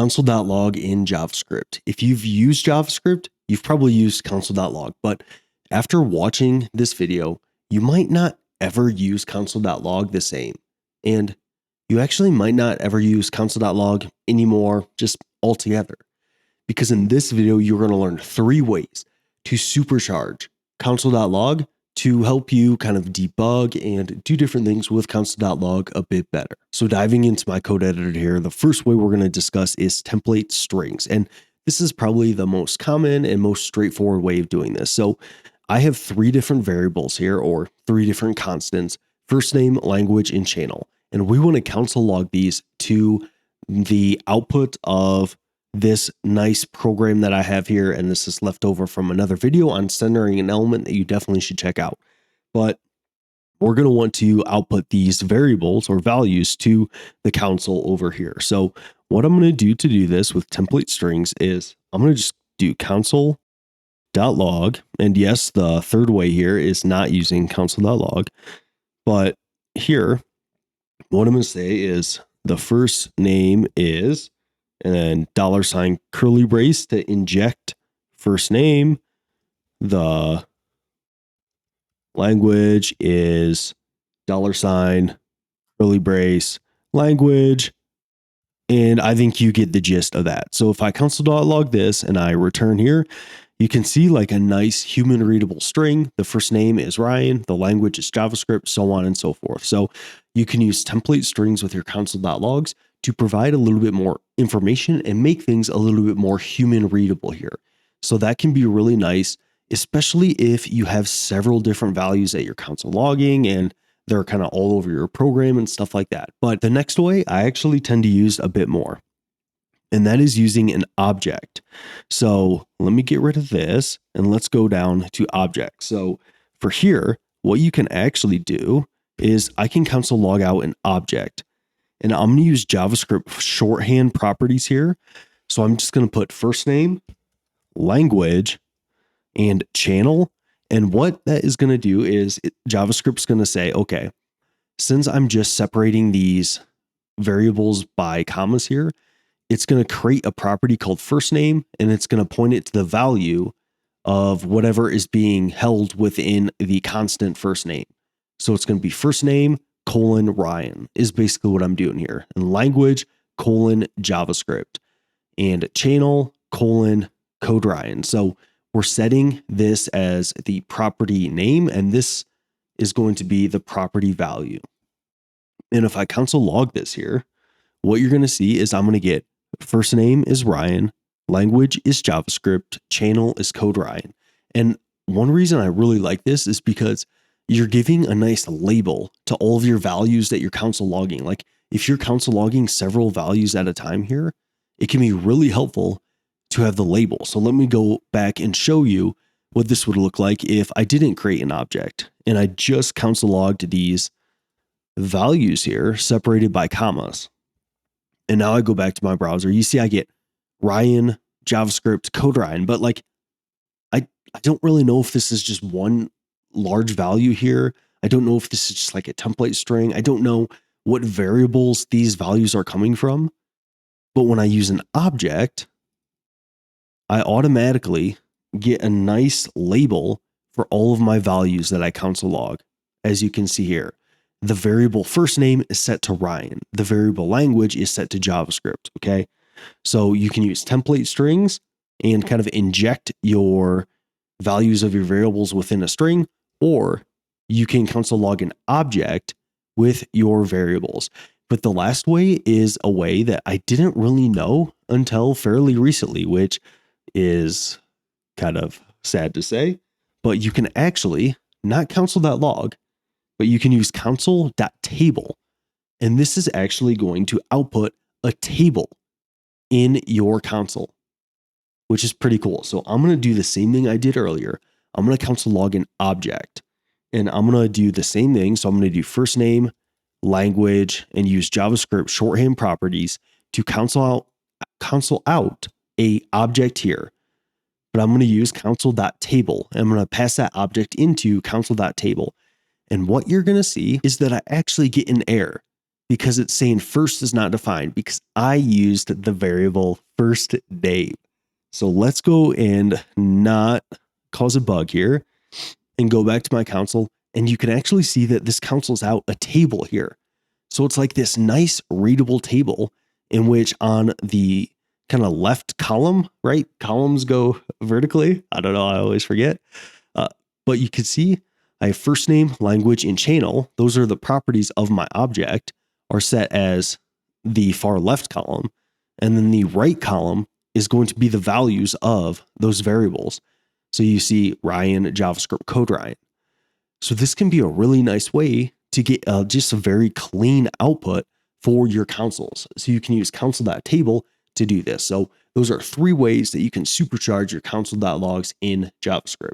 Console.Log in JavaScript. If you've used JavaScript, you've probably used Console.Log, but after watching this video, you might not ever use Console.Log the same. And you actually might not ever use Console.Log anymore, just altogether. Because in this video, you're going to learn 3 ways to supercharge Console.Log to help you kind of debug and do different things with Console.Log a bit better. So diving into my code editor here, the first way we're going to discuss is template strings. And this is probably the most common and most straightforward way of doing this. So I have 3 different variables here, or 3 different constants: first name, language, and channel. And we want to console.log these to the output of this nice program that I have here. And this is left over from another video on centering an element that you definitely should check out. But we're going to want to output these variables or values to the console over here. So what I'm going to do this with template strings is I'm going to just do console.log. And yes, the third way here is not using console.log. But here, what I'm going to say is the first name is, and then $ curly brace to inject first name. The language is $ curly brace language. And I think you get the gist of that. So if I console.log this and I return here, you can see like a nice human readable string. The first name is Ryan, the language is JavaScript, so on and so forth. So you can use template strings with your console.logs to provide a little bit more information and make things a little bit more human readable here. So that can be really nice, especially if you have several different values that you're console logging and they're kind of all over your program and stuff like that. But the next way I actually tend to use a bit more, and that is using an object. So let me get rid of this and let's go down to objects. So for here, what you can actually do is I can console log out an object. And I'm going to use JavaScript shorthand properties here. So I'm just going to put first name, language, and channel. And what that is going to do is JavaScript's going to say, okay, since I'm just separating these variables by commas here, it's going to create a property called first name, and it's going to point it to the value of whatever is being held within the constant first name. So it's going to be first name, Ryan is basically what I'm doing here. And language, JavaScript. And channel, code Ryan. So we're setting this as the property name, and this is going to be the property value. And if I console log this here, what you're going to see is I'm going to get first name is Ryan, language is JavaScript, channel is code Ryan. And one reason I really like this is because you're giving a nice label to all of your values that you're console logging. Like if you're console logging several values at a time here, it can be really helpful to have the label. So let me go back and show you what this would look like if I didn't create an object and I just console logged these values here separated by commas. And now I go back to my browser. You see I get Ryan, JavaScript, code Ryan, but like I don't really know if this is just one large value here. I don't know if this is just like a template string. I don't know what variables these values are coming from. But when I use an object, I automatically get a nice label for all of my values that I console log. As you can see here, the variable first name is set to Ryan. The variable language is set to JavaScript. Okay. So you can use template strings and kind of inject your values of your variables within a string, or you can console log an object with your variables. But the last way is a way that I didn't really know until fairly recently, which is kind of sad to say, but you can actually not console.log, but you can use console.table. And this is actually going to output a table in your console, which is pretty cool. So I'm going to do the same thing I did earlier. I'm going to console log an object, and I'm going to do the same thing. So I'm going to do first name, language, and use JavaScript shorthand properties to console out a object here. But I'm going to use console.table. I'm going to pass that object into console.table. And what you're going to see is that I actually get an error. because it's saying first is not defined because I used the variable first name. So let's go and not cause a bug here and go back to my console. And you can actually see that this console's out a table here. So it's like this nice readable table in which on the kind of left column, right? Columns go vertically. I don't know. I always forget. But you can see I have first name, language, and channel. Those are the properties of my object are set as the far left column. And then the right column is going to be the values of those variables. So you see Ryan, JavaScript code Ryan. So this can be a really nice way to get just a very clean output for your consoles. So you can use console.table to do this. So those are 3 ways that you can supercharge your console.logs in JavaScript.